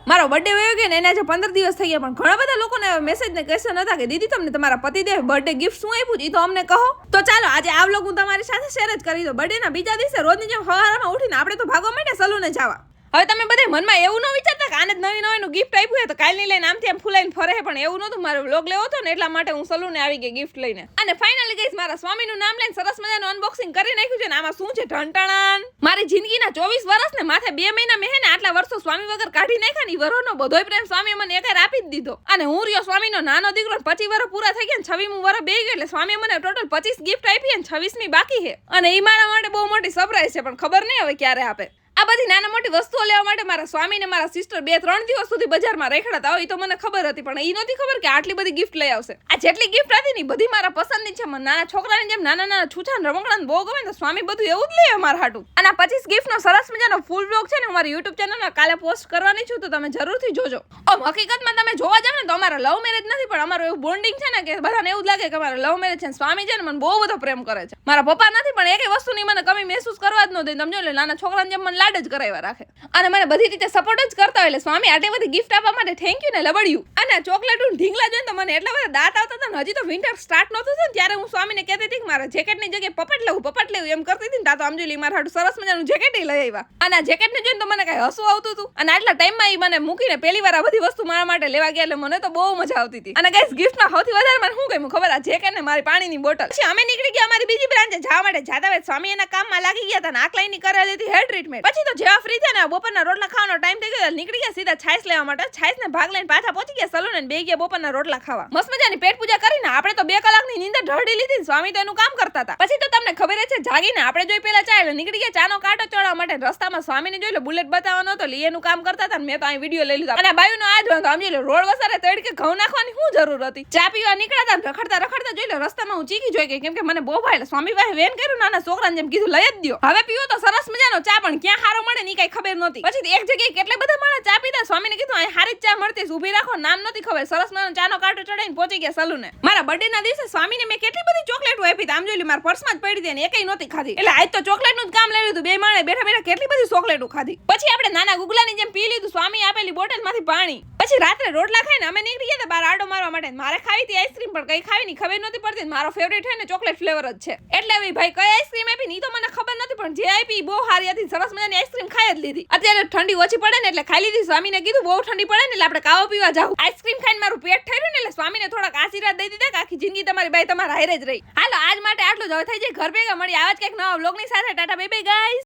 મારો બર્થડે વયો ગયો ને એના જે 15 દિવસ થઈ ગયા, પણ ઘણા બધા લોકોને મેસેજ ને ક્વેશ્ચન હતા કે દીદી તમને તમારા પતિદેવ બર્થડે ગિફ્ટ શું આપ્યું છે, એ તો અમને કહો. તો ચાલો આજે આ વ્લોગ હું તમારી સાથે શેર જ કરી દઉં. બર્થડે ના બીજા દિવસે રોજની જેમ સવારમાં ઉઠીને આપણે તો ભાગવા માંડ્યા સલૂને જવા. હવે તમે બધા મનમાં એવું ન વિચારતા કે આને જ નવી ગિફ્ટ આપ્યું હોય તો કાલની લઈને આમથી આમ ફૂલાઈને ફરે, પણ એવું નહોતું. મારો વ્લોગ લેવો હતો ને એટલા માટે હું સલૂને આવી ગઈ ગિફ્ટ લઈને. અને ફાઇનલી ગાઈસ મારા સ્વામીનું નામ લઈને સરસ મજાનું અનબોક્સિંગ કરી નાખ્યું છે. ને આમાં શું છે ઢંટાણાન, મારી જિંદગીના 24 વર્ષ ને માથે 2 મહિના મેં ને આટલા વર્ષો સ્વામી વગર કાઢી નાખ્યા ને વરોનો બધોય પ્રેમ સ્વામી મને એકાર આપી જ દીધો. અને હું રહ્યો સ્વામીનો નાનો દીકરો, 25 વર્ષ પૂરા થઈ ગયા ને 26મું વર્ષ બે ગયું, એટલે સ્વામી મને ટોટલ 25 ગિફ્ટ આપી અને 26મી બાકી છે. અને એ મારા માટે બહુ મોટી સરપ્રાઈઝ છે, પણ ખબર નહીં હવે ક્યારે આપે. આ બધી નાના મોટી વસ્તુઓ લેવા માટે મારા સ્વામી ને મારા સિસ્ટર 2-3 દિવસ સુધી બજારમાં રેખડાતા હોય, તો મને ખબર હતી, પણ એ નહોતી ખબર કે આટલી બધી ગિફ્ટ લઈ આવશે. આ જેટલી ગિફ્ટ હતી ને બધી મારા પસંદની છે. મને નાના છોકરાની જેમ નાના છૂછા રમકડા બહુ ગમે, તો સ્વામી બધું એવું જ લે મારા હાટું. અને આ 25 ગિફ્ટ નો સરસ મજાનો ફૂલ બ્લોગ છે ને હું મારી YouTube ચેનલમાં કાલે પોસ્ટ કરવાની છું, તો તમે જરૂરથી જોજો. હકીકતમાં તમે જોવા જાવ ને તો અમારા લવ મેરેજ નથી, પણ અમારું એવું બોન્ડિંગ છે ને કે બધાને એવું જ લાગે કે અમારા લવ મેરેજ છે. સ્વામી છે ને મને બહુ બધો પ્રેમ કરે છે. મારા પપ્પા નથી, પણ એકે વસ્તુની મને કમી મહેસૂસ કરવા જ ન દે. તમે જો નાના છોકરાને જેમ મને લાડ જ કરાવ્યા રાખે અને મને બધી રીતે સપોર્ટ જ કરતા હોય. એટલે સ્વામી આટલી બધી ગિફ્ટ આપવા માટે થેન્ક યુ ને લબડ્યું. અને ચોકલેટનું ઢીંગલા જોઈને તો મને એટલા બધા દાંત આવતા હતા ને, હજી તો વિન્ટર સ્ટાર્ટ નહોતું થયું ત્યારે હું સ્વામીને કહેતી હતી કે મારા જેકેટની જગ્યાએ પપટ લેવું એમ કરતી હતી ને, તા તો આમ જોઈ મારા હાટું સરસ મજાનું જેકેટ લઈ આવ્યા. અને આ જેકેટને જોઈને તો મને કઈ હસવું આવતું હતું. અને આટલા ટાઈમમાં એ મને મૂકીને પહેલી વાર આ બધી વસ્તુ મારા માટે લેવા ગયા, એટલે મને તો બહુ મજા આવતી હતી. અને ગાઈસ ગિફ્ટમાં સૌથી વધારે મને શું ગમ્યું ખબર? આ જેકેટ ને મારી પાણીની બોટલ. પછી અમે નીકળી ગયા અમારી બીજી બ્રાન્ચે જવા માટે. જાતા વેત સ્વામી એના કામમાં લાગી ગયા હતા ને આકલાઈની કરેલી હતી હેર ટ્રીટમેન્ટ. પછી તો જેવા ફ્રી થયા ને બપોરના રોટલા ખાવાનો ટાઈમ થઈ ગયો, નીકળી ગયા સીધા છાશ લેવા માટે. છાશ ને ભાગ લઈને પાછા પહોંચી ગયા સલૂન ને બે ગયા બપોરના રોટલા ખાવા. મસ્ત મજાની પેટ પૂજા કરીને આપણે તો 2 કલાકની નીંદર ઢળી લીધી. સ્વામી તો એનું કામ કરતા હતા. પછી તો તમને ખબર છે જાગીને આપણે જોઈ પેલા ચાલે નીકળી ગયા ચાનો કાંટો ચડાવવા માટે. રસ્તામાં સ્વામીને જોઈ લો બુલેટ બતાવવાનો હતો, એનું કામ કરતા હતા. મેં તો અહીં વિડીયો લઈ લીધો. અને બાયુનો આ જ વાંધો, આમ જોઈ લો રોડ વસારે તડકે ઘઉં નાખવાની શું જરૂર હતી? ચા પીવા નીકળ્યા હતા, રખડતા જોઈ લો રસ્તામાં હું ચીકી જોઈ ગઈ, કેમ કે મને બહુ ભાઈ સ્વામી પાસે વેન કર્યું, નાના છોકરાને જેમ કીધું લઈ જ દો. હવે પીવો તો સરસ મજાનો ચા, પણ ક્યાં હારો મળે ની કઈ ખબર નહોતી. પછી એક જગ્યાએ કેટલા બધા માણસ ચા પીતા. સ્વામીને કીધું અહીં હારી ચા મળતી, ઊભી રાખો, નામ નથી ખબર. સરસ મજાનો ચાનો કાંટો ચડાઈને પહોંચી ગયા સલૂને. મારા બર્થડે ના દિવસે સ્વામીને મેં કેટલી બધી ચોકલેટો આપી. આમ જોઈ લો મારા પર્સમાં જ પડી હતી અને એકઈ નહોતી ખાધી. એટલે આજ તો ચોકલેટનું જ કામ લઈ લીધું. બે માણે બેઠા કેટલી બધી ચોકલેટો ખાધી. પછી આપણે નાના ગુગલાની જેમ પી લીધું સ્વામી આપેલી બોટલમાંથી પાણી. પછી રાત્રે રોટલા ખાઈને અમે નીકળી ગયા બહાર આડો મારવા માટે. મારે ખાવી હતી આઈસ્ક્રીમ, પણ કઈ ખાવી ની ખબર નહોતી પડતી. મારો ફેવરેટ છે ને ચોકલેટ ફ્લેવર જ છે. એટલે હવે ભાઈ કઈ આઈસ્ક્રીમ આપી ની તો મને ખબર નથી, પણ જે આપી બહુ સારી હતી. સરસ મજાની આઈસ્ક્રીમ ખાઈ જ લીધી. અત્યારે ઠંડી ઓછી પડે ને એટલે ખાઈ લીધી. સ્વામીને કીધું બહુ ઠંડી પડે ને એટલે આપણે કાવો પીવા જાવ. આઈસ્ક્રીમ ખાઈને મારું પેટ ઠર્યું ને એટલે સ્વામીને થોડાક આશીર્વાદ દઈ દીધા કે આખી જિંદગી તમારી બાઈ તમારા હારે જ રહી. હાલો આજ માટે આટલું જ. હવે થઈ જાય ઘર ભેગા. મળી આવા જ કંઈક નવા વ્લોગની સાથે. Tata bye bye guys.